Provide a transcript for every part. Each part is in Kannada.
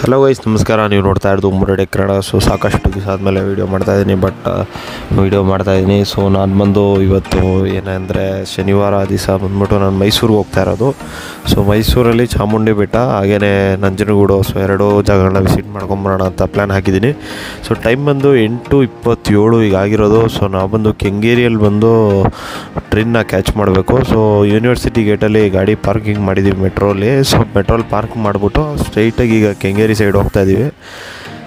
ಹಲೋ ಗೈಸ್, ನಮಸ್ಕಾರ. ನೀವು ನೋಡ್ತಾ ಇರೋದು ಮುರಡೆ ಕನ್ನಡ. ಸೊ ಸಾಕಷ್ಟು ದಿವಸ ಆದಮೇಲೆ ವೀಡಿಯೋ ಮಾಡ್ತಾಯಿದ್ದೀನಿ, ವೀಡಿಯೋ ಮಾಡ್ತಾಯಿದ್ದೀನಿ. ಸೊ ನಾನು ಬಂದು ಇವತ್ತು ಏನಂದರೆ ಶನಿವಾರ ದಿವಸ ಬಂದ್ಬಿಟ್ಟು ನಾನು ಮೈಸೂರಿಗೆ ಹೋಗ್ತಾ ಇರೋದು. ಸೊ ಮೈಸೂರಲ್ಲಿ ಚಾಮುಂಡಿ ಬೆಟ್ಟ ಹಾಗೆಯೇ ನಂಜನಗೂಡು, ಸೊ ಎರಡೂ ಜಾಗಗಳನ್ನ ವಿಸಿಟ್ ಮಾಡ್ಕೊಂಬರೋಣ ಅಂತ ಪ್ಲ್ಯಾನ್ ಹಾಕಿದ್ದೀನಿ. ಸೊ ಟೈಮ್ ಬಂದು 8:27 ಈಗ ಆಗಿರೋದು. ಸೊ ನಾವು ಬಂದು ಕೆಂಗೇರಿಯಲ್ಲಿ ಬಂದು ಟ್ರೈನ್ನ ಕ್ಯಾಚ್ ಮಾಡಬೇಕು. ಸೊ ಯೂನಿವರ್ಸಿಟಿ ಗೇಟಲ್ಲಿ ಗಾಡಿ ಪಾರ್ಕಿಂಗ್ ಮಾಡಿದ್ದೀವಿ ಮೆಟ್ರೋಲಿ. ಸೊ ಮೆಟ್ರೋಲ್ ಪಾರ್ಕ್ ಮಾಡಿಬಿಟ್ಟು ಸ್ಟ್ರೈಟಾಗಿ ಈಗ ಕೆಂಗೇರಿ ಸೈಡ್ ಹೋಗ್ತಾ ಇದ್ದೀವಿ.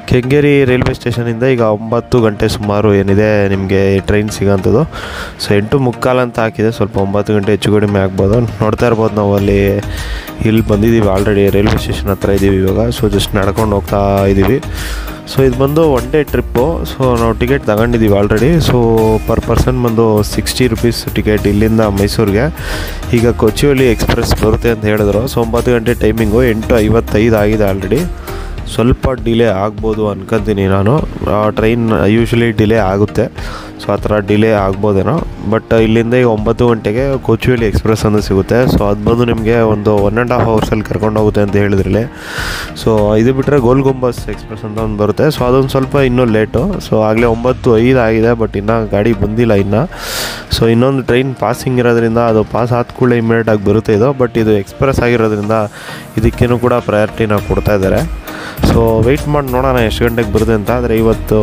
ಕೆಂಗೇರಿ ರೈಲ್ವೆ ಸ್ಟೇಷನಿಂದ ಈಗ 9 ಗಂಟೆ ಸುಮಾರು ಏನಿದೆ ನಿಮಗೆ ಟ್ರೈನ್ ಸಿಗೋಂಥದ್ದು. ಸೊ 8:45 ಅಂತ ಹಾಕಿದೆ, ಸ್ವಲ್ಪ 9 ಗಂಟೆ ಹೆಚ್ಚು ಕಡಿಮೆ ಆಗ್ಬೋದು. ನೋಡ್ತಾ ಇರ್ಬೋದು, ನಾವು ಇಲ್ಲಿ ಬಂದಿದ್ದೀವಿ ಆಲ್ರೆಡಿ, ರೈಲ್ವೆ ಸ್ಟೇಷನ್ ಹತ್ರ ಇದ್ದೀವಿ ಇವಾಗ. ಸೊ ಜಸ್ಟ್ ನಡ್ಕೊಂಡು ಹೋಗ್ತಾ ಇದ್ದೀವಿ. ಸೊ ಇದು ಬಂದು ಒನ್ ಡೇ ಟ್ರಿಪ್ಪು. ಸೊ ನಾವು ಟಿಕೆಟ್ ತಗೊಂಡಿದ್ದೀವಿ ಆಲ್ರೆಡಿ. ಸೊ ಪರ್ ಪರ್ಸನ್ ಬಂದು 60 ರೂಪೀಸ್ ಟಿಕೆಟ್ ಇಲ್ಲಿಂದ ಮೈಸೂರಿಗೆ. ಈಗ ಕೊಚ್ಚಿಯಲ್ಲಿ ಎಕ್ಸ್ಪ್ರೆಸ್ ಬರುತ್ತೆ ಅಂತ ಹೇಳಿದ್ರು. ಸೊ 9 ಗಂಟೆ ಟೈಮಿಂಗು, 8:55 ಆಗಿದೆ ಆಲ್ರೆಡಿ. ಸ್ವಲ್ಪ ಡಿಲೇ ಆಗ್ಬೋದು ಅನ್ಕೊತೀನಿ ನಾನು. ಟ್ರೈನ್ ಯೂಶ್ವಲಿ ಡಿಲೇ ಆಗುತ್ತೆ, ಸೊ ಆ ಥರ ಡಿಲೇ ಆಗ್ಬೋದೇನೋ. ಬಟ್ ಇಲ್ಲಿಂದ ಈಗ 9 ಗಂಟೆಗೆ ಕೊಚ್ಚುವೇಲಿ ಎಕ್ಸ್ಪ್ರೆಸ್ ಅಂತ ಸಿಗುತ್ತೆ. ಸೊ ಅದು ಬಂದು ನಿಮಗೆ ಒಂದು 1.5 ಅವರ್ಸಲ್ಲಿ ಕರ್ಕೊಂಡು ಹೋಗುತ್ತೆ ಅಂತ ಹೇಳಿದ್ರಲ್ಲಿ. ಸೊ ಇದು ಬಿಟ್ಟರೆ ಗೋಲ್ ಗುಂಬಸ್ ಎಕ್ಸ್ಪ್ರೆಸ್ ಅಂತ ಒಂದು ಬರುತ್ತೆ. ಸೊ ಅದೊಂದು ಸ್ವಲ್ಪ ಇನ್ನೂ ಲೇಟು. ಸೊ ಆಗಲೇ 9:05 ಆಗಿದೆ, ಬಟ್ ಇನ್ನೂ ಗಾಡಿ ಬಂದಿಲ್ಲ ಇನ್ನು. ಸೊ ಇನ್ನೊಂದು ಟ್ರೈನ್ ಪಾಸಿಂಗ್ ಇರೋದ್ರಿಂದ ಅದು ಪಾಸ್ ಆದ ಕೂಡಲೇ ಇಮಿಡಿಯೇಟಾಗಿ ಬರುತ್ತೆ ಇದು. ಬಟ್ ಇದು ಎಕ್ಸ್ಪ್ರೆಸ್ ಆಗಿರೋದ್ರಿಂದ ಇದಕ್ಕೇನು ಕೂಡ ಪ್ರಯಾರಿಟಿನ ಕೊಡ್ತಾ ಇದ್ದಾರೆ. ಸೊ ವೆಯ್ಟ್ ಮಾಡಿ ನೋಡೋಣ ಎಷ್ಟು ಗಂಟೆಗೆ ಬರುತ್ತೆ ಅಂತ. ಆದರೆ ಇವತ್ತು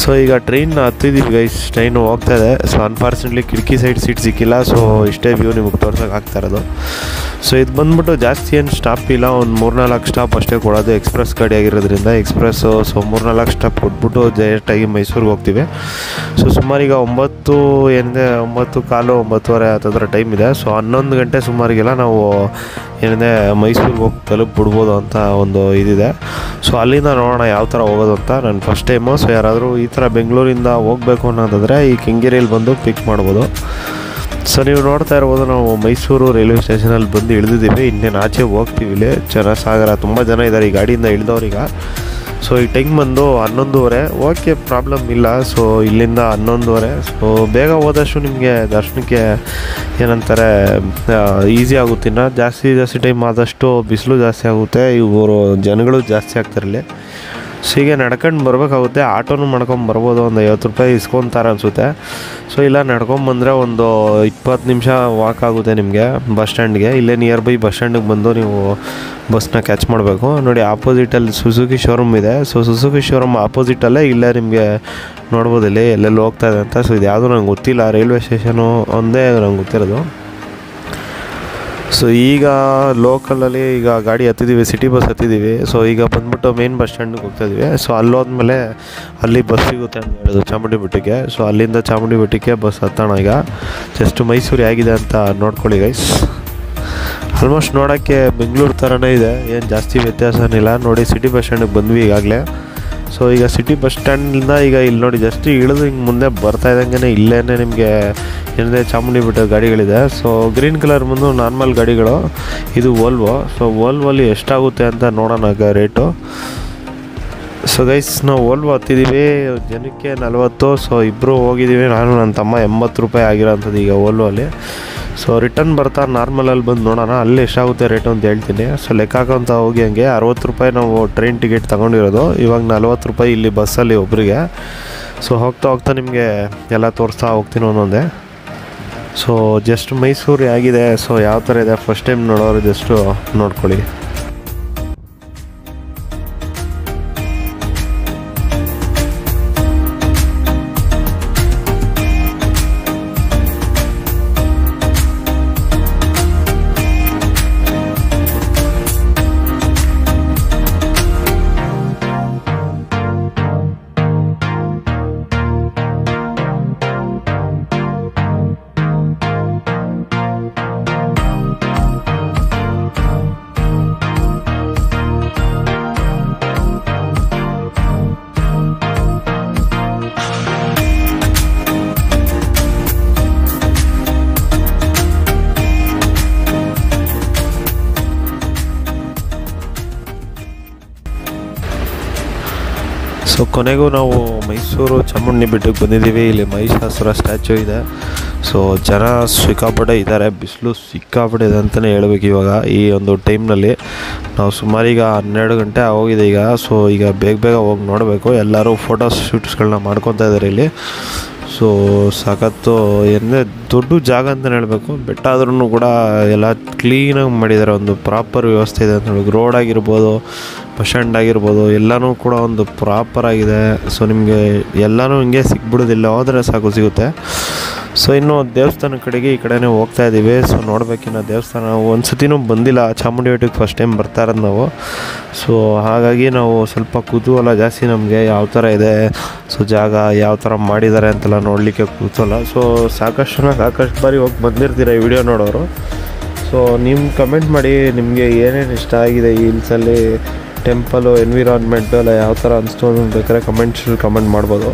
ಸೊ ಈಗ ಟ್ರೈನ್ ಹತ್ತಿದ್ದೀವಿ ಗೈಸ್, ಟ್ರೈನು ಹೋಗ್ತಾ ಇದೆ. ಸೊ ಅನ್ಫಾರ್ಚುನೇಟ್ಲಿ ಕಿಟಕಿ ಸೈಡ್ ಸೀಟ್ ಸಿಕ್ಕಿಲ್ಲ. ಸೊ ಇಷ್ಟೇ ವ್ಯೂ ನಿಮಗೆ ತೋರ್ಸೋಕೆ ಆಗ್ತಾ ಇರೋದು. ಸೊ ಇದು ಬಂದ್ಬಿಟ್ಟು ಜಾಸ್ತಿ ಏನು ಸ್ಟಾಪ್ ಇಲ್ಲ, ಒಂದು 3-4 ಸ್ಟಾಪ್ ಅಷ್ಟೇ ಕೊಡೋದು. ಎಕ್ಸ್ಪ್ರೆಸ್ ಗಾಡಿ ಆಗಿರೋದ್ರಿಂದ ಎಕ್ಸ್ಪ್ರೆಸ್ಸು. ಸೊ 3-4 ಸ್ಟಾಪ್ ಕೊಟ್ಬಿಟ್ಟು ಡೈರೆಕ್ಟಾಗಿ ಮೈಸೂರಿಗೆ ಹೋಗ್ತೀವಿ. ಸೊ ಸುಮಾರೀಗ 9 ಏನಿದೆ 9:15 9:30 ಹತ್ತಿರ ಟೈಮ್ ಇದೆ. ಸೊ 11 ಗಂಟೆ ಸುಮಾರಿಗೆಲ್ಲ ನಾವು ಏನಿದೆ ಮೈಸೂರಿಗೆ ಹೋಗಿ ತಲುಪಿಬಿಡ್ಬೋದು ಅಂತ ಒಂದು ಇದಿದೆ. ಸೊ ಅಲ್ಲಿಂದ ನೋಡೋಣ ಯಾವ ಥರ ಹೋಗೋದು ಅಂತ. ನಾನು ಫಸ್ಟ್ ಟೈಮು. ಸೊ ಯಾರಾದರೂ ಈ ಥರ ಬೆಂಗಳೂರಿಂದ ಹೋಗಬೇಕು ಅನ್ನೋದಾದರೆ ಈ ಕೆಂಗೇರಿಯಲ್ಲಿ ಬಂದು ಪಿಕ್ ಮಾಡ್ಬೋದು. ಸೊ ನೀವು ನೋಡ್ತಾ ಇರ್ಬೋದು, ನಾವು ಮೈಸೂರು ರೈಲ್ವೆ ಸ್ಟೇಷನಲ್ಲಿ ಬಂದು ಇಳಿದಿದ್ದೀವಿ. ಇನ್ನೇನು ಆಚೆ ಹೋಗ್ತೀವಿ. ಇಲ್ಲಿ ಜನಸಾಗರ, ತುಂಬ ಜನ ಇದ್ದಾರೆ ಈ ಗಾಡಿಯಿಂದ ಇಳಿದವ್ರೀಗ. ಸೊ ಈ ಟೈಮ್ ಬಂದು 11:30. ಓಕೆ, ಪ್ರಾಬ್ಲಮ್ ಇಲ್ಲ. ಸೊ ಇಲ್ಲಿಂದ 11:30. ಸೊ ಬೇಗ ಹೋದಷ್ಟು ನಿಮಗೆ ದರ್ಶನಕ್ಕೆ ಏನಂತಾರೆ ಈಸಿ ಆಗುತ್ತೆ. ಇನ್ನು ಜಾಸ್ತಿ ಟೈಮ್ ಆದಷ್ಟು ಬಿಸಿಲು ಜಾಸ್ತಿ ಆಗುತ್ತೆ, ಇವರು ಜನಗಳು ಜಾಸ್ತಿ ಆಗ್ತಾರೆ ಇಲ್ಲಿ. ಸೊ ಹೀಗೆ ನಡ್ಕೊಂಡು ಬರಬೇಕಾಗುತ್ತೆ. ಆಟೋನು ಮಾಡ್ಕೊಂಡು ಬರ್ಬೋದು, ಒಂದು 50 ರೂಪಾಯಿ ಇಸ್ಕೊತಾರೆ ಅನಿಸುತ್ತೆ. ಸೊ ಇಲ್ಲ ನಡ್ಕೊಂಬಂದರೆ ಒಂದು 20 ನಿಮಿಷ ವಾಕ್ ಆಗುತ್ತೆ ನಿಮಗೆ ಬಸ್ ಸ್ಟ್ಯಾಂಡ್ಗೆ. ಇಲ್ಲೇ ನಿಯರ್ ಬೈ ಬಸ್ ಸ್ಟ್ಯಾಂಡಿಗೆ ಬಂದು ನೀವು ಬಸ್ನ ಕ್ಯಾಚ್ ಮಾಡಬೇಕು. ನೋಡಿ, ಆಪೋಸಿಟಲ್ಲಿ ಸುಜುಕಿ ಶೋರೂಮ್ ಇದೆ. ಸೊ ಸುಜುಕಿ ಶೋರೂಮ್ ಆಪೋಸಿಟಲ್ಲೇ ಇಲ್ಲೇ ನಿಮಗೆ ನೋಡ್ಬೋದು ಇಲ್ಲಿ ಎಲ್ಲೆಲ್ಲಿ ಹೋಗ್ತಾ ಇದೆ ಅಂತ. ಸೊ ಇದು ಯಾವುದೂ ನಂಗೆ ಗೊತ್ತಿಲ್ಲ, ರೈಲ್ವೆ ಸ್ಟೇಷನು ಒಂದೇ ನಂಗೆ ಗೊತ್ತಿರೋದು. ಸೊ ಈಗ ಲೋಕಲಲ್ಲಿ ಈಗ ಗಾಡಿ ಹತ್ತಿದ್ದೀವಿ, ಸಿಟಿ ಬಸ್ ಹತ್ತಿದ್ದೀವಿ. ಸೊ ಈಗ ಬಂದ್ಬಿಟ್ಟು ಮೇನ್ ಬಸ್ ಸ್ಟ್ಯಾಂಡಿಗೆ ಹೋಗ್ತಾಯಿದ್ದೀವಿ. ಸೊ ಅಲ್ಲೋದ್ಮೇಲೆ ಅಲ್ಲಿ ಬಸ್ ಸಿಗುತ್ತೆ ಅಂತ ಹೇಳೋದು ಚಾಮುಂಡಿ ಬೆಟ್ಟಕ್ಕೆ. ಸೊ ಅಲ್ಲಿಂದ ಚಾಮುಂಡಿ ಬೆಟ್ಟಕ್ಕೆ ಬಸ್ ಹತ್ತೋಣ. ಈಗ ಜಸ್ಟ್ ಮೈಸೂರು ಹೇಗಿದೆ ಅಂತ ನೋಡ್ಕೊಳ್ಳಿ ಗೈಸ್. ಆಲ್ಮೋಸ್ಟ್ ನೋಡೋಕ್ಕೆ ಬೆಂಗಳೂರು ಥರನೇ ಇದೆ, ಏನು ಜಾಸ್ತಿ ವ್ಯತ್ಯಾಸನಿಲ್ಲ. ನೋಡಿ, ಸಿಟಿ ಬಸ್ ಸ್ಟ್ಯಾಂಡಿಗೆ ಬಂದ್ವಿ ಈಗಾಗಲೇ. ಸೊ ಈಗ ಸಿಟಿ ಬಸ್ ಸ್ಟ್ಯಾಂಡಿಂದ ಈಗ ಇಲ್ಲಿ ನೋಡಿ ಜಸ್ಟ್ ಇಳಿದು ಹಿಂಗೆ ಮುಂದೆ ಬರ್ತಾ ಇದ್ದಂಗೆ ಇಲ್ಲೇ ನಿಮಗೆ ಏನಿದೆ ಚಾಮುಂಡಿ ಬೆಟ್ಟ ಗಾಡಿಗಳಿದೆ. ಸೊ ಗ್ರೀನ್ ಕಲರ್ ಬಂದು ನಾರ್ಮಲ್ ಗಾಡಿಗಳು, ಇದು ವೋಲ್ವೋ. ಸೊ ವೋಲ್ವೋಲಿ ಎಷ್ಟಾಗುತ್ತೆ ಅಂತ ನೋಡೋಣ ರೇಟು. ಸೊ ಗೈಸ್, ನಾವು ವೋಲ್ವೋ ಹತ್ತಿದ್ದೀವಿ, ಜನಕ್ಕೆ 40. ಸೊ ಇಬ್ಬರು ಹೋಗಿದ್ದೀವಿ, ನಾನು ನನ್ನ ತಮ್ಮ. 80 ರೂಪಾಯಿ ಆಗಿರೋಂಥದ್ದು ಈಗ ವೋಲ್ವೋಲಿ. ಸೊ ರಿಟರ್ನ್ ಬರ್ತಾ ನಾರ್ಮಲಲ್ಲಿ ಬಂದು ನೋಡೋಣ ಅಲ್ಲಿ ಎಷ್ಟಾಗುತ್ತೆ ರೇಟು ಅಂತ ಹೇಳ್ತೀನಿ. ಸೊ ಲೆಕ್ಕ ಹಾಕೋಂತ ಹೋಗಿ ಹಂಗೆ 60 ರೂಪಾಯಿ ನಾವು ಟ್ರೈನ್ ಟಿಕೆಟ್ ತೊಗೊಂಡಿರೋದು. ಇವಾಗ 40 ರೂಪಾಯಿ ಇಲ್ಲಿ ಬಸ್ಸಲ್ಲಿ ಒಬ್ಬರಿಗೆ. ಸೊ ಹೋಗ್ತಾ ನಿಮಗೆ ಎಲ್ಲ ತೋರಿಸ್ತಾ ಹೋಗ್ತೀನಿ ಒಂದೊಂದೇ. ಸೊ ಜಸ್ಟ್ ಮೈಸೂರು ಆಗಿದೆ. ಸೊ ಯಾವ ಥರ ಇದೆ ಫಸ್ಟ್ ಟೈಮ್ ನೋಡೋರು ಜಸ್ಟು ನೋಡ್ಕೊಳ್ಳಿ. ಸೊ ಕೊನೆಗೂ ನಾವು ಮೈಸೂರು ಚಾಮುಂಡಿ ಬೆಟ್ಟಕ್ಕೆ ಬಂದಿದ್ದೀವಿ. ಇಲ್ಲಿ ಮಹಿಷಾಸುರ ಸ್ಟ್ಯಾಚ್ಯೂ ಇದೆ. ಸೊ ಜನ ಸಿಕ್ಕಾಪಟ್ಟೆ ಇದ್ದಾರೆ, ಬಿಸಿಲು ಸಿಕ್ಕಾಪಟ್ಟೆ ಇದೆ ಅಂತಲೇ ಹೇಳ್ಬೇಕು ಇವಾಗ ಈ ಒಂದು ಟೈಮ್ನಲ್ಲಿ. ನಾವು ಸುಮಾರು ಈಗ 12 ಗಂಟೆ ಆಗೋಗಿದೆ ಈಗ. ಸೊ ಈಗ ಬೇಗ ಬೇಗ ಹೋಗಿ ನೋಡಬೇಕು. ಎಲ್ಲರೂ ಫೋಟೋ ಶೂಟ್ಸ್ಗಳನ್ನ ಮಾಡ್ಕೊತಾ ಇದ್ದಾರೆ ಇಲ್ಲಿ. ಸೊ ಸಖತ್ತು ಏನೇ ದೊಡ್ಡ ಜಾಗ ಅಂತಲೇ ಹೇಳಬೇಕು. ಬೆಟ್ಟ ಆದ್ರೂ ಕೂಡ ಎಲ್ಲ ಕ್ಲೀನಾಗಿ ಮಾಡಿದ್ದಾರೆ. ಒಂದು ಪ್ರಾಪರ್ ವ್ಯವಸ್ಥೆ ಇದೆ ಅಂತ ಹೇಳಿ. ರೋಡ್ ಆಗಿರ್ಬೋದು, ಬಸ್ ಸ್ಟ್ಯಾಂಡ್ ಆಗಿರ್ಬೋದು, ಎಲ್ಲನೂ ಕೂಡ ಒಂದು ಪ್ರಾಪರಾಗಿದೆ. ಸೊ ನಿಮಗೆ ಎಲ್ಲನೂ ಹಿಂಗೆ ಸಿಗ್ಬಿಡೋದಿಲ್ಲ, ಹೋದರೆ ಸಾಕು ಸಿಗುತ್ತೆ. ಸೊ ಇನ್ನು ದೇವಸ್ಥಾನ ಕಡೆಗೆ ಈ ಕಡೆನೇ ಹೋಗ್ತಾ ಇದ್ದೀವಿ. ಸೊ ನೋಡಬೇಕಿನ್ನು ದೇವಸ್ಥಾನ ಒಂದು ಸತಿನೂ ಬಂದಿಲ್ಲ. ಚಾಮುಂಡಿ ಬೆಟ್ಟಕ್ಕೆ ಫಸ್ಟ್ ಟೈಮ್ ಬರ್ತಾ ಇರೋದು ನಾವು. ಸೊ ಹಾಗಾಗಿ ನಾವು ಸ್ವಲ್ಪ ಕುತೂಹಲ ಜಾಸ್ತಿ ನಮಗೆ, ಯಾವ ಥರ ಇದೆ, ಸೊ ಜಾಗ ಯಾವ ಥರ ಮಾಡಿದ್ದಾರೆ ಅಂತೆಲ್ಲ ನೋಡಲಿಕ್ಕೆ ಕುತೂಹಲ. ಸೊ ಸಾಕಷ್ಟು ಬಾರಿ ಹೋಗಿ ಬಂದಿರ್ತೀರ ಈ ವಿಡಿಯೋ ನೋಡೋರು. ಸೊ ನಿಮ್ಮ ಕಮೆಂಟ್ ಮಾಡಿ, ನಿಮಗೆ ಏನೇನು ಇಷ್ಟ ಆಗಿದೆ ಈ ಹಿಲ್ಸಲ್ಲಿ, ಟೆಂಪಲು, ಎನ್ವಿರಾನ್ಮೆಂಟು ಎಲ್ಲ ಯಾವ ಥರ ಅನಿಸ್ತು ಅಂತ ಬೇಕಾದ್ರೆ ಕಮೆಂಟ್ ಮಾಡ್ಬೋದು.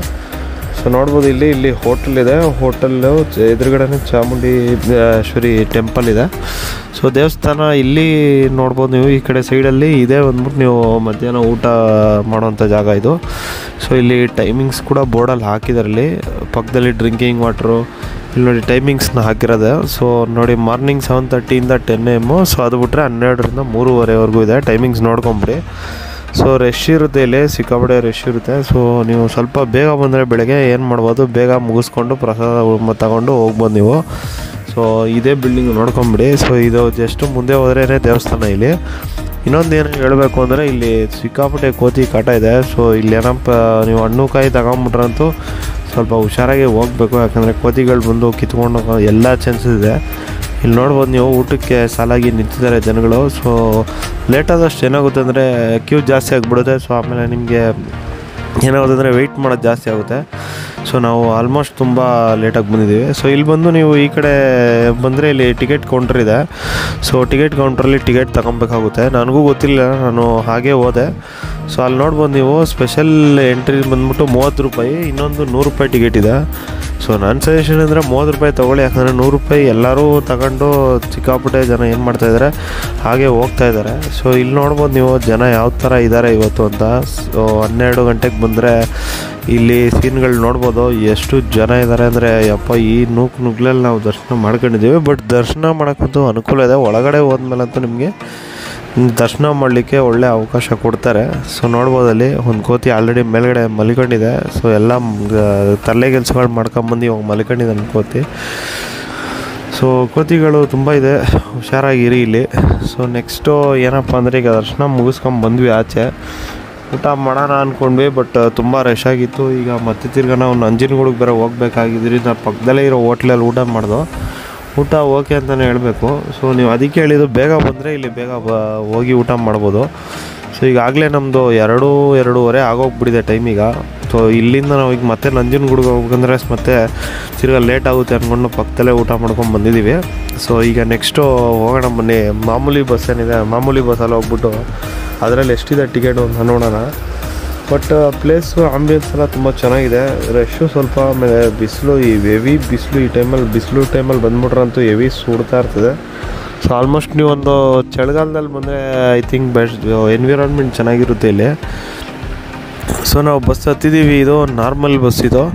ಸೊ ನೋಡ್ಬೋದು ಇಲ್ಲಿ ಹೋಟೆಲ್ ಇದೆ. ಹೋಟೆಲ್ಲು ಎದುರುಗಡೆ ಚಾಮುಂಡೇಶ್ವರಿ ಟೆಂಪಲ್ ಇದೆ. ಸೊ ದೇವಸ್ಥಾನ ಇಲ್ಲಿ ನೋಡ್ಬೋದು ನೀವು. ಈ ಕಡೆ ಸೈಡಲ್ಲಿ ಇದೆ ಬಂದ್ಬಿಟ್ಟು ನೀವು ಮಧ್ಯಾಹ್ನ ಊಟ ಮಾಡೋವಂಥ ಜಾಗ ಇದು. ಸೊ ಇಲ್ಲಿ ಟೈಮಿಂಗ್ಸ್ ಕೂಡ ಬೋರ್ಡಲ್ಲಿ ಹಾಕಿದ್ದಾರೆ. ಇಲ್ಲಿ ಪಕ್ಕದಲ್ಲಿ ಡ್ರಿಂಕಿಂಗ್ ವಾಟ್ರು ಇಲ್ಲಿ ನೋಡಿ ಟೈಮಿಂಗ್ಸ್ನ ಹಾಕಿರೋದೆ. ಸೊ ನೋಡಿ ಮಾರ್ನಿಂಗ್ 7:30 10 AM. ಸೊ ಅದು ಬಿಟ್ಟರೆ 12ರಿಂದ 3:30ವರೆಗೂ ಇದೆ. ಟೈಮಿಂಗ್ಸ್ ನೋಡ್ಕೊಂಬಿಡಿ. ಸೊ ರಶ್ ಇರುತ್ತೆ, ಇಲ್ಲಿ ಸಿಕ್ಕಾಪಟ್ಟೆ ರಶ್ ಇರುತ್ತೆ. ಸೊ ನೀವು ಸ್ವಲ್ಪ ಬೇಗ ಬಂದರೆ ಬೆಳಗ್ಗೆ ಏನು ಮಾಡ್ಬೋದು, ಬೇಗ ಮುಗಿಸ್ಕೊಂಡು ಪ್ರಸಾದ ತಗೊಂಡು ಹೋಗ್ಬೋದು ನೀವು. ಸೊ ಇದೇ ಬಿಲ್ಡಿಂಗ್ ನೋಡ್ಕೊಂಬಿಡಿ. ಸೊ ಇದು ಜಸ್ಟ್ ಮುಂದೆ ಹೋದ್ರೇ ದೇವಸ್ಥಾನ. ಇಲ್ಲಿ ಇನ್ನೊಂದು ಏನು ಹೇಳಬೇಕು ಅಂದರೆ ಇಲ್ಲಿ ಸಿಕ್ಕಾಪಟ್ಟೆ ಕೋತಿ ಕಾಟ ಇದೆ. ಸೊ ಇಲ್ಲಿ ಏನಪ್ಪ ನೀವು ಹಣ್ಣು ಕಾಯಿ ತಗೊಂಬಿಟ್ರಂತೂ ಸ್ವಲ್ಪ ಹುಷಾರಾಗಿ ಹೋಗಬೇಕು. ಯಾಕಂದರೆ ಕೋತಿಗಳು ಬಂದು ಕಿತ್ಕೊಂಡು ಎಲ್ಲ ಚಾನ್ಸಸ್ ಇದೆ. ಇಲ್ಲಿ ನೋಡ್ಬೋದು ನೀವು, ಊಟಕ್ಕೆ ಸಾಲಾಗಿ ನಿಂತಿದ್ದಾರೆ ಜನಗಳು. ಸೊ ಲೇಟಾದಷ್ಟು ಏನಾಗುತ್ತೆ ಅಂದರೆ ಕ್ಯೂ ಜಾಸ್ತಿ ಆಗಿಬಿಡುತ್ತೆ. ಸೊ ಆಮೇಲೆ ನಿಮಗೆ ಏನಾಗುತ್ತೆ ಅಂದರೆ ವೆಯ್ಟ್ ಮಾಡೋದು ಜಾಸ್ತಿ ಆಗುತ್ತೆ. ಸೊ ನಾವು ಆಲ್ಮೋಸ್ಟ್ ತುಂಬ ಲೇಟಾಗಿ ಬಂದಿದ್ದೀವಿ. ಸೊ ಇಲ್ಲಿ ಬಂದು ನೀವು ಈ ಕಡೆ ಬಂದರೆ ಇಲ್ಲಿ ಟಿಕೆಟ್ ಕೌಂಟ್ರ್ ಇದೆ. ಸೊ ಟಿಕೆಟ್ ಕೌಂಟ್ರಲ್ಲಿ ಟಿಕೆಟ್ ತಗೊಬೇಕಾಗುತ್ತೆ. ನನಗೂ ಗೊತ್ತಿಲ್ಲ, ನಾನು ಹಾಗೇ ಹೋದೆ. ಸೊ ಅಲ್ಲಿ ನೋಡ್ಬೋದು ನೀವು, ಸ್ಪೆಷಲ್ ಎಂಟ್ರಿ ಬಂದ್ಬಿಟ್ಟು 30 ರೂಪಾಯಿ, ಇನ್ನೊಂದು 100 ರೂಪಾಯಿ ಟಿಕೆಟ್ ಇದೆ. ಸೊ ನನ್ನ ಸಜೆಷನ್ ಅಂದರೆ 30 ರೂಪಾಯಿ ತೊಗೊಳ್ಳಿ. ಯಾಕಂದರೆ 100 ರೂಪಾಯಿ ಎಲ್ಲರೂ ತಗೊಂಡು ಸಿಕ್ಕಾಪಟ್ಟೆ ಜನ ಏನು ಮಾಡ್ತಾಯಿದ್ದಾರೆ, ಹಾಗೆ ಹೋಗ್ತಾಯಿದ್ದಾರೆ. ಸೊ ಇಲ್ಲಿ ನೋಡ್ಬೋದು ನೀವು ಜನ ಯಾವ ಥರ ಇದ್ದಾರೆ ಇವತ್ತು ಅಂತ. ಸೊ 12 ಗಂಟೆಗೆ ಬಂದರೆ ಇಲ್ಲಿ ಸೀನ್ಗಳು ನೋಡ್ಬೋದು ಎಷ್ಟು ಜನ ಇದ್ದಾರೆ ಅಂದರೆ. ಯಪ್ಪ, ಈ ನುಗ್ಲಲ್ಲಿ ನಾವು ದರ್ಶನ ಮಾಡ್ಕೊಂಡಿದ್ದೀವಿ. ಬಟ್ ದರ್ಶನ ಮಾಡೋಕ್ಕಂತೂ ಅನುಕೂಲ ಇದೆ. ಒಳಗಡೆ ಹೋದ್ಮೇಲಂತೂ ನಿಮಗೆ ದರ್ಶನ ಮಾಡಲಿಕ್ಕೆ ಒಳ್ಳೆ ಅವಕಾಶ ಕೊಡ್ತಾರೆ. ಸೊ ನೋಡ್ಬೋದಲ್ಲಿ ಒಂದು ಕೋತಿ ಆಲ್ರೆಡಿ ಮೇಲ್ಗಡೆ ಮಲ್ಕೊಂಡಿದೆ. ಸೊ ಎಲ್ಲ ತಲೆ ಕೆಲಸಗಳು ಮಾಡ್ಕೊಂಬಂದು ಇವಾಗ ಮಲ್ಕೊಂಡಿದೆ ನನ್ನ ಕೋತಿ. ಸೊ ಕೋತಿಗಳು ತುಂಬ ಇದೆ, ಹುಷಾರಾಗಿರಿ ಇಲ್ಲಿ. ಸೊ ನೆಕ್ಸ್ಟು ಏನಪ್ಪ ಅಂದರೆ ಈಗ ದರ್ಶನ ಮುಗಿಸ್ಕೊಂಬಂದ್ವಿ, ಆಚೆ ಊಟ ಮಾಡೋಣ ಅಂದ್ಕೊಂಡ್ವಿ. ಬಟ್ ತುಂಬ ರಶ್ ಆಗಿತ್ತು. ಈಗ ಮತ್ತೆ ತಿರ್ಗಿ ನಾವು ನಂಜನಗೂಡಿಗೆ ಬೇರೆ ಹೋಗ್ಬೇಕಾಗಿದ್ರಿ. ನಾನು ಪಕ್ಕದಲ್ಲೇ ಇರೋ ಹೋಟ್ಲಲ್ಲಿ ಊಟ ಮಾಡ್ದೋ. ಊಟ ಓಕೆ ಅಂತಲೇ ಹೇಳಬೇಕು. ಸೊ ನೀವು ಅದಕ್ಕೆ ಹೇಳಿದ್ದು ಬೇಗ ಬಂದರೆ ಇಲ್ಲಿ ಬೇಗ ಹೋಗಿ ಊಟ ಮಾಡ್ಬೋದು. ಸೊ ಈಗಾಗಲೇ ನಮ್ಮದು 2-2:30 ಆಗೋಗ್ಬಿಟ್ಟಿದೆ ಟೈಮ್ ಈಗ. ಸೊ ಇಲ್ಲಿಂದ ನಾವು ಈಗ ಮತ್ತೆ ನಂಜನಗೂಡಿಗೆ ಹೋಗ್ಬೇಕಂದ್ರೆ ಮತ್ತೆ ತಿರ್ಗಿ ಲೇಟ್ ಆಗುತ್ತೆ ಅಂದ್ಕೊಂಡು ಪಕ್ಕದಲ್ಲೇ ಊಟ ಮಾಡ್ಕೊಂಡು ಬಂದಿದ್ದೀವಿ. ಸೊ ಈಗ ನೆಕ್ಸ್ಟು ಹೋಗೋಣ ಬನ್ನಿ. ಮಾಮೂಲಿ ಬಸ್ ಏನಿದೆ, ಮಾಮೂಲಿ ಬಸ್ಸಲ್ಲಿ ಹೋಗ್ಬಿಟ್ಟು ಅದರಲ್ಲಿ ಎಷ್ಟಿದೆ ಟಿಕೆಟು ಅಂತ ನೋಡೋಣ. ಬಟ್ ಪ್ಲೇಸು ಆಂಬಿಯನ್ಸ್ ಎಲ್ಲ ತುಂಬ ಚೆನ್ನಾಗಿದೆ. ರಶ್ಶು ಸ್ವಲ್ಪ, ಆಮೇಲೆ ಬಿಸಿಲು, ಈ ಹೆವಿ ಬಿಸಿಲು, ಈ ಟೈಮಲ್ಲಿ ಬಂದ್ಬಿಟ್ರಂತೂ ಹೆವಿ ಸುಡ್ತಾ ಇರ್ತದೆ. ಸೊ ಆಲ್ಮೋಸ್ಟ್ ನೀವು ಒಂದು ಚಳಿಗಾಲದಲ್ಲಿ ಬಂದರೆ ಐ ಥಿಂಕ್ ಬೆಸ್ಟ್, ಎನ್ವಿರಾನ್ಮೆಂಟ್ ಚೆನ್ನಾಗಿರುತ್ತೆ ಇಲ್ಲಿ. ಸೊ ನಾವು ಬಸ್ ಹತ್ತಿದ್ದೀವಿ. ಇದು ನಾರ್ಮಲ್ ಬಸ್ ಇದು.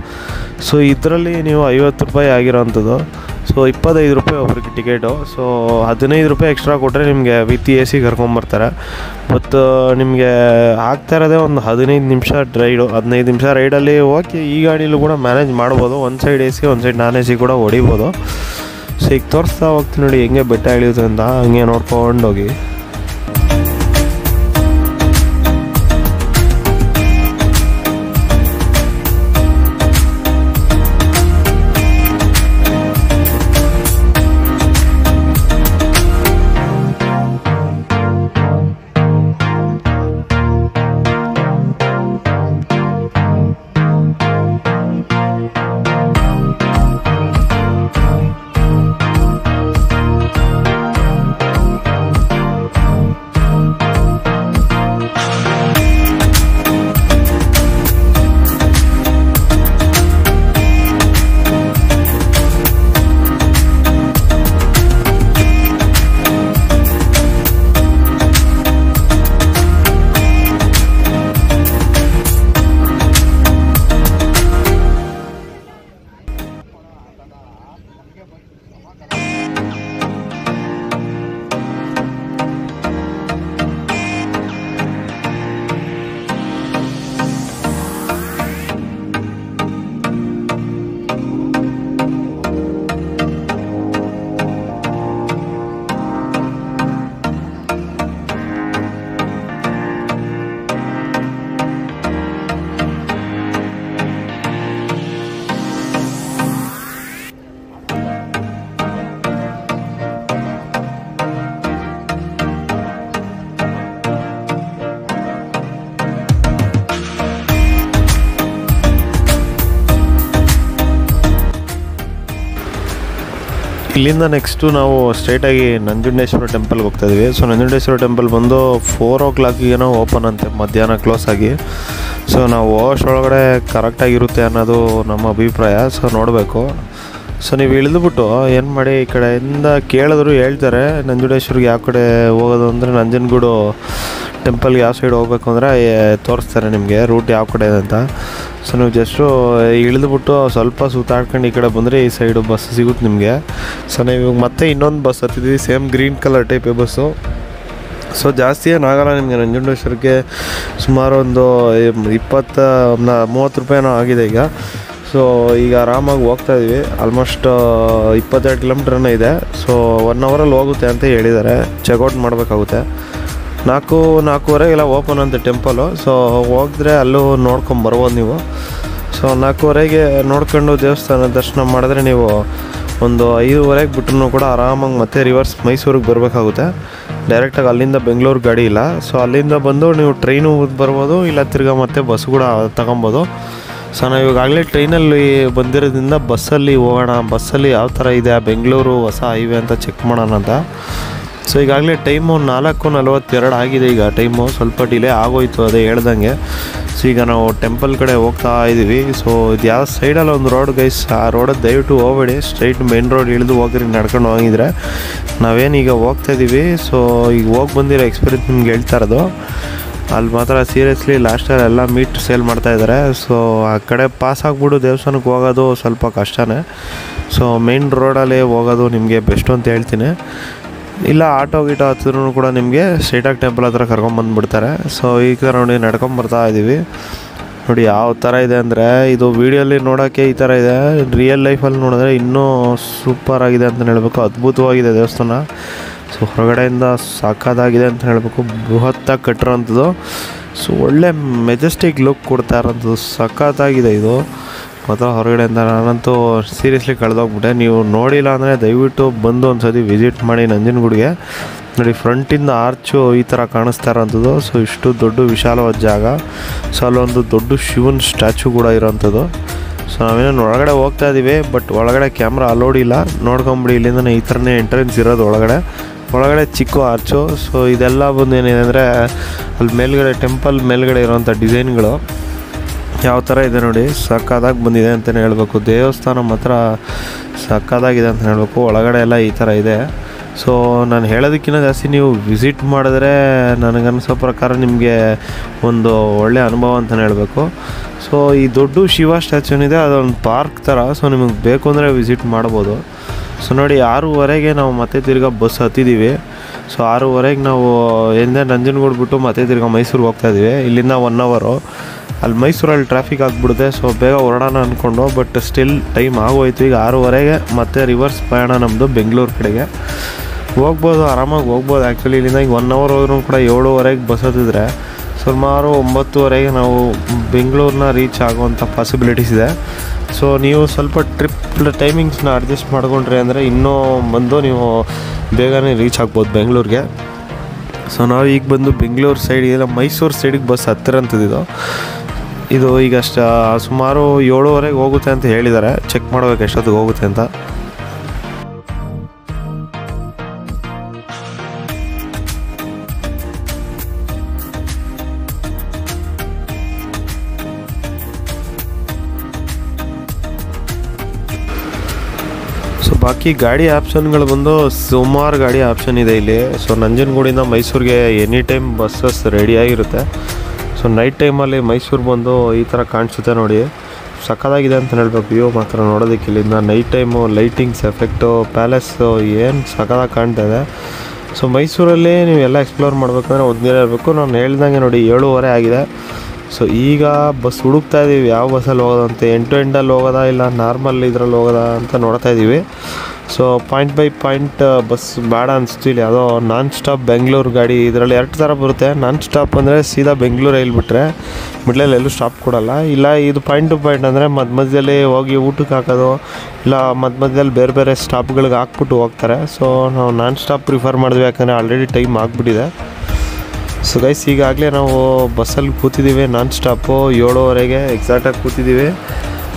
ಸೊ ಇದರಲ್ಲಿ ನೀವು 50 ರೂಪಾಯಿ ಆಗಿರೋವಂಥದ್ದು. ಸೊ 25 ರೂಪಾಯಿ ಒಬ್ರಿಗೆ ಟಿಕೆಟು. ಸೊ 15 ರೂಪಾಯಿ ಎಕ್ಸ್ಟ್ರಾ ಕೊಟ್ಟರೆ ನಿಮಗೆ ವಿತ್ AC ಕರ್ಕೊಂಬರ್ತಾರೆ. ಮತ್ತು ನಿಮಗೆ ಆಗ್ತಾ ಇರೋದೇ ಒಂದು 15 ನಿಮಿಷ ರೈಡು. 15 ನಿಮಿಷ ರೈಡಲ್ಲಿ ಓಕೆ, ಈ ಗಾಡೀಲೂ ಕೂಡ ಮ್ಯಾನೇಜ್ ಮಾಡ್ಬೋದು. ಒಂದು ಸೈಡ್ AC, ಒಂದು ಸೈಡ್ ನಾನ್ AC ಕೂಡ ಹೊಡಿಬೋದು. ಸೊ ಈಗ ತೋರಿಸ್ತಾ ಹೋಗ್ತೀನಿ ನೋಡಿ ಹೆಂಗೆ ಬೆಟ್ಟ ಇಳಿಯೋದು ಅಂತ, ಹಂಗೆ ನೋಡ್ಕೊಂಡು ಹೋಗಿ. ಇಲ್ಲಿಂದ ನೆಕ್ಸ್ಟು ನಾವು ಸ್ಟ್ರೈಟಾಗಿ ನಂಜುಂಡೇಶ್ವರ ಟೆಂಪಲ್ಗೆ ಹೋಗ್ತಾಯಿದ್ವಿ. ಸೊ ನಂಜುಂಡೇಶ್ವರ ಟೆಂಪಲ್ ಬಂದು 4 o'clockಗೇನೋ ಓಪನ್ ಅಂತೆ, ಮಧ್ಯಾಹ್ನ ಕ್ಲೋಸ್ ಆಗಿ. ಸೊ ನಾವು ಹೋಗೋಷ್ಟರೊಳಗಡೆ ಕರೆಕ್ಟಾಗಿರುತ್ತೆ ಅನ್ನೋದು ನಮ್ಮ ಅಭಿಪ್ರಾಯ. ಸೊ ನೋಡಬೇಕು. ಸೊ ನೀವು ಇಳಿದುಬಿಟ್ಟು ಏನು ಮಾಡಿ, ಈ ಕಡೆಯಿಂದ ಕೇಳಿದ್ರು ಹೇಳ್ತಾರೆ ನಂಜುಂಡೇಶ್ವರಿಗೆ ಯಾವ ಕಡೆ ಹೋಗೋದು ಅಂದರೆ, ನಂಜನಗೂಡು ಟೆಂಪಲ್ಗೆ ಯಾವ ಸೈಡ್ ಹೋಗ್ಬೇಕು ಅಂದರೆ ತೋರಿಸ್ತಾರೆ ನಿಮಗೆ ರೂಟ್ ಯಾವ ಕಡೆ ಇದೆ ಅಂತ. ಸೊ ನೀವು ಜಸ್ಟು ಇಳಿದುಬಿಟ್ಟು ಸ್ವಲ್ಪ ಸುತ್ತಾಡ್ಕೊಂಡು ಈ ಕಡೆ ಬಂದರೆ ಈ ಸೈಡು ಬಸ್ ಸಿಗುತ್ತೆ ನಿಮಗೆ. ಸೊ ನೀವು ಇವಾಗ ಮತ್ತೆ ಇನ್ನೊಂದು ಬಸ್ ಹತ್ತಿದ್ವಿ, ಸೇಮ್ ಗ್ರೀನ್ ಕಲರ್ ಟೈಪೇ ಬಸ್ಸು. ಸೊ ಜಾಸ್ತಿ ಏನಾಗಲ್ಲ ನಿಮಗೆ ನಂಜುಂಡೇಶ್ವರಕ್ಕೆ. ಸುಮಾರು ಒಂದು 20-30 ರೂಪಾಯಿನೋ ಆಗಿದೆ ಈಗ. ಸೊ ಈಗ ಆರಾಮಾಗಿ ಹೋಗ್ತಾಯಿದ್ವಿ. ಆಲ್ಮೋಸ್ಟ್ 22 ಕಿಲೋಮೀಟ್ರನ್ನ ಇದೆ. ಸೊ 1 ಅವರಲ್ಲಿ ಹೋಗುತ್ತೆ ಅಂತ ಹೇಳಿದ್ದಾರೆ. ಚೆಕ್ಔಟ್ ಮಾಡಬೇಕಾಗುತ್ತೆ. 4-4:30 ಓಪನ್ ಅಂತ ಟೆಂಪಲು. ಸೊ ಹೋಗಿದ್ರೆ ಅಲ್ಲೂ ನೋಡ್ಕೊಂಬರ್ಬೋದು ನೀವು. ಸೊ 4:30 ನೋಡ್ಕೊಂಡು ದೇವಸ್ಥಾನ ದರ್ಶನ ಮಾಡಿದ್ರೆ ನೀವು ಒಂದು 5:30 ಬಿಟ್ಟರು ಕೂಡ ಆರಾಮಾಗಿ ಮತ್ತೆ ರಿವರ್ಸ್ ಮೈಸೂರಿಗೆ ಬರಬೇಕಾಗುತ್ತೆ. ಡೈರೆಕ್ಟಾಗಿ ಅಲ್ಲಿಂದ ಬೆಂಗಳೂರು ಗಾಡಿ ಇಲ್ಲ. ಸೊ ಅಲ್ಲಿಂದ ಬಂದು ನೀವು ಟ್ರೈನು ಬರ್ಬೋದು, ಇಲ್ಲ ತಿರ್ಗಾ ಮತ್ತೆ ಬಸ್ ಕೂಡ ತಗೊಬೋದು. ಸೊ ನಾವು ಇವಾಗಲೇ ಟ್ರೈನಲ್ಲಿ ಬಂದಿರೋದ್ರಿಂದ ಬಸ್ಸಲ್ಲಿ ಹೋಗೋಣ, ಬಸ್ಸಲ್ಲಿ ಯಾವ ಥರ ಇದೆ ಬೆಂಗಳೂರು ಹೊಸ ಹೈವೇ ಅಂತ ಚೆಕ್ ಮಾಡೋಣ ಅಂತ. ಸೊ ಈಗಾಗಲೇ ಟೈಮು 4:42 ಆಗಿದೆ. ಈಗ ಟೈಮು ಸ್ವಲ್ಪ ಡಿಲೇ ಆಗೋಯ್ತು, ಅದೇ ಹೇಳ್ದಂಗೆ. ಸೊ ಈಗ ನಾವು ಟೆಂಪಲ್ ಕಡೆ ಹೋಗ್ತಾ ಇದ್ದೀವಿ. ಸೊ ಇದು ಯಾವ ಸೈಡಲ್ಲಿ ಒಂದು ರೋಡ್ ಗೈಸ್, ಆ ರೋಡಲ್ಲಿ ದಯವಿಟ್ಟು ಹೋಗಬೇಡಿ. ಸ್ಟ್ರೈಟ್ ಮೇನ್ ರೋಡ್ ಇಳಿದು ಹೋಗ್ರಿ ನಡ್ಕೊಂಡು ಹೋಗಿದ್ರೆ. ನಾವೇನೀಗ ಹೋಗ್ತಾಯಿದ್ದೀವಿ. ಸೊ ಈಗ ಹೋಗಿ ಬಂದಿರೋ ಎಕ್ಸ್ಪೀರಿಯನ್ಸ್ ನಿಮ್ಗೆ ಹೇಳ್ತಾ ಇರೋದು. ಅಲ್ಲಿ ಮಾತ್ರ ಸೀರಿಯಸ್ಲಿ ಲಾಸ್ಟಲ್ಲಿ ಎಲ್ಲ ಮೀಟ್ ಸೇಲ್ ಮಾಡ್ತಾಯಿದ್ದಾರೆ. ಸೊ ಆ ಕಡೆ ಪಾಸ್ ಆಗಿಬಿಡು ದೇವಸ್ಥಾನಕ್ಕೆ ಹೋಗೋದು ಸ್ವಲ್ಪ ಕಷ್ಟನೇ. ಸೊ ಮೇನ್ ರೋಡಲ್ಲೇ ಹೋಗೋದು ನಿಮಗೆ ಬೆಸ್ಟು ಅಂತ ಹೇಳ್ತೀನಿ. ಇಲ್ಲ ಆಟೋ ಗೀಟೋ ಹತ್ತಿದ್ರೂ ಕೂಡ ನಿಮಗೆ ಸ್ಟ್ರೈಟಾಗಿ ಟೆಂಪಲ್ ಹತ್ರ ಕರ್ಕೊಂಬಂದುಬಿಡ್ತಾರೆ. ಸೊ ಈಗ ನೋಡಿ ನಡ್ಕೊಂಬರ್ತಾ ಇದ್ದೀವಿ. ನೋಡಿ ಯಾವ ಥರ ಇದೆ ಅಂದರೆ, ಇದು ವೀಡಿಯೋಲಿ ನೋಡೋಕ್ಕೆ ಈ ಥರ ಇದೆ, ರಿಯಲ್ ಲೈಫಲ್ಲಿ ನೋಡಿದ್ರೆ ಇನ್ನೂ ಸೂಪರಾಗಿದೆ ಅಂತ ಹೇಳಬೇಕು. ಅದ್ಭುತವಾಗಿದೆ ದೇವಸ್ಥಾನ. ಸೊ ಹೊರಗಡೆಯಿಂದ ಸಾಕಾಗಿದೆ ಅಂತ ಹೇಳಬೇಕು. ಬೃಹತ್ತಾಗಿ ಕಟ್ಟಿರೋಂಥದ್ದು. ಸೊ ಒಳ್ಳೆ ಮೆಜೆಸ್ಟಿಕ್ ಲುಕ್ ಕೊಡ್ತಾ ಇರೋಂಥದ್ದು, ಸಖತ್ತಾಗಿದೆ ಇದು ಮಾತ್ರ. ಹೊರಗಡೆಯಿಂದ ನಾನಂತೂ ಸೀರಿಯಸ್ಲಿ ಕಳೆದೋಗ್ಬಿಟ್ಟೆ. ನೀವು ನೋಡಿಲ್ಲ ಅಂದರೆ ದಯವಿಟ್ಟು ಬಂದು ಒಂದು ಸತಿ ವಿಸಿಟ್ ಮಾಡಿ ನಂಜನಗೂಡಿಗೆ. ನೋಡಿ ಫ್ರಂಟಿಂದ ಆರ್ಚು ಈ ಥರ ಕಾಣಿಸ್ತಾ ಇರೋಂಥದ್ದು. ಸೊ ಇಷ್ಟು ದೊಡ್ಡ ವಿಶಾಲವಾದ ಜಾಗ. ಸೊ ಅಲ್ಲೊಂದು ದೊಡ್ಡ ಶಿವನ ಸ್ಟ್ಯಾಚು ಕೂಡ ಇರೋಂಥದ್ದು. ಸೊ ನಾವೇನೋ ಒಳಗಡೆ ಹೋಗ್ತಾ ಇದ್ದೀವಿ, ಬಟ್ ಒಳಗಡೆ ಕ್ಯಾಮ್ರಾ ಅಲೋಡ್ ಇಲ್ಲ. ನೋಡ್ಕೊಂಬಿಡಿ, ಇಲ್ಲಿಂದ ಈ ಥರನೇ ಎಂಟ್ರೆನ್ಸ್ ಇರೋದು ಒಳಗಡೆ ಚಿಕ್ಕ ಆರ್ಚು. ಸೊ ಇದೆಲ್ಲ ಬಂದು ಏನಿದೆ ಅಂದರೆ, ಅಲ್ಲಿ ಮೇಲ್ಗಡೆ ಟೆಂಪಲ್ ಮೇಲ್ಗಡೆ ಇರೋವಂಥ ಡಿಸೈನ್ಗಳು ಯಾವ ಥರ ಇದೆ ನೋಡಿ, ಸಕ್ಕತ್ತಾಗಿ ಬಂದಿದೆ ಅಂತಲೇ ಹೇಳಬೇಕು. ದೇವಸ್ಥಾನ ಮಾತ್ರ ಸಕ್ಕತ್ತಾಗಿದೆ ಅಂತ ಹೇಳಬೇಕು. ಒಳಗಡೆ ಎಲ್ಲ ಈ ಥರ ಇದೆ. ಸೊ ನಾನು ಹೇಳೋದಕ್ಕಿಂತ ಜಾಸ್ತಿ ನೀವು ವಿಸಿಟ್ ಮಾಡಿದ್ರೆ ನನಗನ್ನಿಸೋ ಪ್ರಕಾರ ನಿಮಗೆ ಒಂದು ಒಳ್ಳೆಯ ಅನುಭವ ಅಂತಲೇ ಹೇಳಬೇಕು. ಸೊ ಈ ದೊಡ್ಡ ಶಿವ ಸ್ಟ್ಯಾಚ್ಯೂನಿದೆ, ಅದೊಂದು ಪಾರ್ಕ್ ಥರ. ಸೊ ನಿಮಗೆ ಬೇಕು ಅಂದರೆ ವಿಸಿಟ್ ಮಾಡ್ಬೋದು. ಸೊ ನೋಡಿ 6:30 ನಾವು ಮತ್ತೆ ತಿರ್ಗಾ ಬಸ್ ಹತ್ತಿದ್ದೀವಿ. ಸೊ 6:30 ನಾವು ಎಂದೇ ನಂಜನಗೂಡು ಬಿಟ್ಟು ಮತ್ತೆ ತಿರ್ಗಾ ಮೈಸೂರಿಗೆ ಹೋಗ್ತಾಯಿದ್ದೀವಿ. ಇಲ್ಲಿಂದ 1 ಅವರು. ಅಲ್ಲಿ ಮೈಸೂರಲ್ಲಿ ಟ್ರಾಫಿಕ್ ಆಗಿಬಿಡುತ್ತೆ. ಸೊ ಬೇಗ ಹೊರಡೋಣ ಅಂದ್ಕೊಂಡು, ಬಟ್ ಸ್ಟಿಲ್ ಟೈಮ್ ಆಗೋಯ್ತು. ಈಗ 6:30 ಮತ್ತೆ ರಿವರ್ಸ್ ಪ್ರಯಾಣ ನಮ್ಮದು ಬೆಂಗಳೂರು ಕಡೆಗೆ. ಹೋಗ್ಬೋದು, ಆರಾಮಾಗಿ ಹೋಗ್ಬೋದು. ಆ್ಯಕ್ಚುಲಿ ಇಲ್ಲಿಂದ ಈಗ 1 ಅವರ್ ಹೋದ್ರೂ ಕೂಡ 7:30 ಬಸ್ ಹತ್ತಿದ್ರೆ ಸುಮಾರು 9:30 ನಾವು ಬೆಂಗಳೂರನ್ನ ರೀಚ್ ಆಗುವಂಥ ಪಾಸಿಬಿಲಿಟೀಸ್ ಇದೆ. ಸೊ ನೀವು ಸ್ವಲ್ಪ ಟ್ರಿಪ್ ಟೈಮಿಂಗ್ಸ್ನ ಅಡ್ಜಸ್ಟ್ ಮಾಡಿಕೊಂಡ್ರಿ ಅಂದರೆ ಇನ್ನೂ ಬಂದು ನೀವು ಬೇಗನೆ ರೀಚ್ ಆಗ್ಬೋದು ಬೆಂಗಳೂರಿಗೆ. ಸೊ ನಾವು ಈಗ ಬಂದು ಬೆಂಗಳೂರು ಸೈಡ್ ಇಲ್ಲ ಮೈಸೂರು ಸೈಡಿಗೆ ಬಸ್ ಹತ್ತಿರಂಥದ್ದು. ಇದು ಈಗ ಸುಮಾರು 7:30 ಹೋಗುತ್ತೆ ಅಂತ ಹೇಳಿದ್ದಾರೆ. ಚೆಕ್ ಮಾಡಬೇಕು ಎಷ್ಟೊತ್ತಿಗೆ ಹೋಗುತ್ತೆ ಅಂತ. ಸೊ ಬಾಕಿ ಗಾಡಿ ಆಪ್ಷನ್ಗಳು ಬಂದು ಸುಮಾರು ಗಾಡಿ ಆಪ್ಷನ್ ಇದೆ ಇಲ್ಲಿ. ಸೊ ನಂಜನಗೂಡಿಂದ ಮೈಸೂರಿಗೆ ಎನಿ ಟೈಮ್ ಬಸ್ಸಸ್ ರೆಡಿಯಾಗಿರುತ್ತೆ. ಸೊ ನೈಟ್ ಟೈಮಲ್ಲಿ ಮೈಸೂರು ಬಂದು ಈ ಥರ ಕಾಣಿಸುತ್ತೆ ನೋಡಿ, ಸಕ್ಕತ್ತಾಗಿದೆ ಅಂತ ಹೇಳಬೇಕು. ವ್ಯೂ ಮಾತ್ರ ನೋಡೋದಕ್ಕೆ ಇಲ್ಲಿಂದ night time lightings effect palace ಏನು ಸಕ್ಕತ್ತಾಗಿ ಕಾಣ್ತಾ ಇದೆ. ಸೊ ಮೈಸೂರಲ್ಲಿ ನೀವೆಲ್ಲ ಎಕ್ಸ್ಪ್ಲೋರ್ ಮಾಡಬೇಕಂದ್ರೆ ಒಂದಿನ ಇರಬೇಕು. ನಾನು ಹೇಳ್ದಂಗೆ ನೋಡಿ 7:30 ಆಗಿದೆ. ಸೊ ಈಗ ಬಸ್ ಹುಡುಕ್ತಾ ಇದ್ದೀವಿ, ಯಾವ ಬಸ್ಸಲ್ಲಿ ಹೋಗೋದಂತ. ಎಂಟಲ್ಲಿ ಹೋಗೋದಾ ಇಲ್ಲ ನಾರ್ಮಲ್ ಇದ್ರಲ್ಲಿ ಹೋಗೋದಾ ಅಂತ ನೋಡ್ತಾ ಇದ್ದೀವಿ. So point by point bus ಬೇಡ ಅನಿಸ್ತು. ಇಲ್ಲಿ ಯಾವುದೋ ನಾನ್ ಸ್ಟಾಪ್ ಬೆಂಗಳೂರು ಗಾಡಿ, ಇದರಲ್ಲಿ 2 ಥರ ಬರುತ್ತೆ. ನಾನ್ ಸ್ಟಾಪ್ ಅಂದರೆ ಸೀದಾ ಬೆಂಗಳೂರು ಹೇಳ್ಬಿಟ್ರೆ ಮಿಡ್ಲಲ್ಲಿ ಎಲ್ಲೂ ಸ್ಟಾಪ್ ಕೊಡೋಲ್ಲ. ಇಲ್ಲ ಇದು ಪಾಯಿಂಟ್ ಟು ಪಾಯಿಂಟ್ ಅಂದರೆ ಮಧ್ಯದಲ್ಲಿ ಹೋಗಿ ಊಟಕ್ಕೆ ಹಾಕೋದು, ಇಲ್ಲ ಮಧ್ಯದಲ್ಲಿ ಬೇರೆ ಬೇರೆ ಸ್ಟಾಪ್ಗಳಿಗೆ ಹಾಕ್ಬಿಟ್ಟು ಹೋಗ್ತಾರೆ. ಸೊ ನಾವು ನಾನ್ ಸ್ಟಾಪ್ ಪ್ರಿಫರ್ ಮಾಡಿದ್ವಿ, ಯಾಕಂದರೆ ಆಲ್ರೆಡಿ ಟೈಮ್ ಆಗಿಬಿಟ್ಟಿದೆ. ಸೊ ಗೈಸ್ ಈಗಾಗಲೇ ನಾವು ಬಸ್ಸಲ್ಲಿ ಕೂತಿದ್ದೀವಿ ನಾನ್ ಸ್ಟಾಪು 7:30 ಎಕ್ಸಾಕ್ಟಾಗಿ ಕೂತಿದ್ದೀವಿ.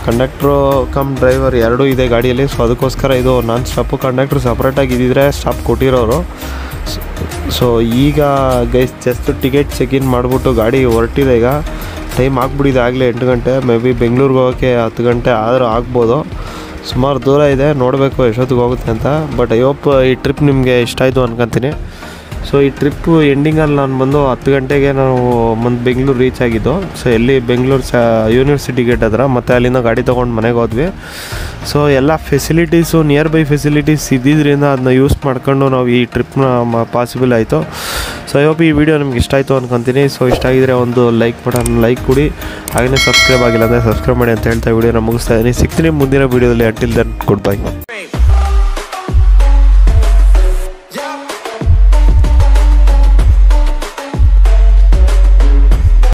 ಕಂಡಕ್ಟ್ರು ಕಮ್ ಡ್ರೈವರ್ ಎರಡೂ ಇದೆ ಗಾಡಿಯಲ್ಲಿ. ಸೊ ಅದಕ್ಕೋಸ್ಕರ ಇದು ನಾನ್ ಸ್ಟಾಪು. ಕಂಡಕ್ಟ್ರು ಸಪ್ರೇಟಾಗಿ ಇದ್ದಿದ್ರೆ ಸ್ಟಾಪ್ ಕೊಟ್ಟಿರೋರು. ಸೊ ಈಗ guys just ticket check in ಮಾಡಿಬಿಟ್ಟು ಗಾಡಿ ಹೊರಟಿದೆ. ಈಗ ಟೈಮ್ ಆಗ್ಬಿಟ್ಟಿದೆ ಆಗಲೇ 8 ಗಂಟೆ. ಮೇ ಬಿ ಬೆಂಗಳೂರಿಗೆ ಹೋಗೋಕ್ಕೆ 10 ಗಂಟೆ ಆದರೂ ಆಗ್ಬೋದು. ಸುಮಾರು ದೂರ ಇದೆ, ನೋಡಬೇಕು ಎಷ್ಟೊತ್ತಿಗೆ ಹೋಗುತ್ತೆ ಅಂತ. ಬಟ್ ಐ ಹೋಪ್ ಈ ಟ್ರಿಪ್ ನಿಮಗೆ ಇಷ್ಟ ಆಯಿತು ಅನ್ಕೊತೀನಿ. ಸೊ ಈ ಟ್ರಿಪ್ಪು ಎಂಡಿಂಗಲ್ಲಿ ನಾನು ಬಂದು 10 ಗಂಟೆಗೆ ನಾವು ಬೆಂಗಳೂರು ರೀಚ್ ಆಗಿದ್ದು. ಸೊ ಎಲ್ಲಿ ಬೆಂಗಳೂರು ಯೂನಿವರ್ಸಿಟಿ ಗೇಟ್ ಹತ್ರ. ಮತ್ತು ಅಲ್ಲಿಂದ ಗಾಡಿ ತೊಗೊಂಡು ಮನೆಗೆ ಹೋದ್ವಿ. ಸೊ ಎಲ್ಲ ಫೆಸಿಲಿಟೀಸು ನಿಯರ್ ಬೈ ಫೆಸಿಲಿಟೀಸ್ ಇದ್ದಿದ್ದರಿಂದ ಅದನ್ನ ಯೂಸ್ ಮಾಡ್ಕೊಂಡು ನಾವು ಈ ಟ್ರಿಪ್ನ ಪಾಸಿಬಲ್ ಆಯಿತು. ಸೊ ಐ ಹೋಪ್ ಈ ವಿಡಿಯೋ ನಿಮ್ಗೆ ಇಷ್ಟ ಆಯಿತು ಅನ್ಕೊತೀನಿ. ಸೊ ಇಷ್ಟ ಆಗಿದ್ರೆ ಒಂದು ಲೈಕ್ ಕೊಡಿ. ಹಾಗೆಯೇ ಸಬ್ಸ್ಕ್ರೈಬ್ ಆಗಿಲ್ಲ ಅಂದರೆ ಸಬ್ಸ್ಕ್ರೈಬ್ ಮಾಡಿ ಅಂತ ಹೇಳ್ತಾ ವಿಡಿಯೋನ ಮುಗಿಸ್ತಾ ಇದ್ದೀನಿ. ಸಿಗ್ತೀನಿ ಮುಂದಿನ ವೀಡಿಯೋದಲ್ಲಿ. Until then good by.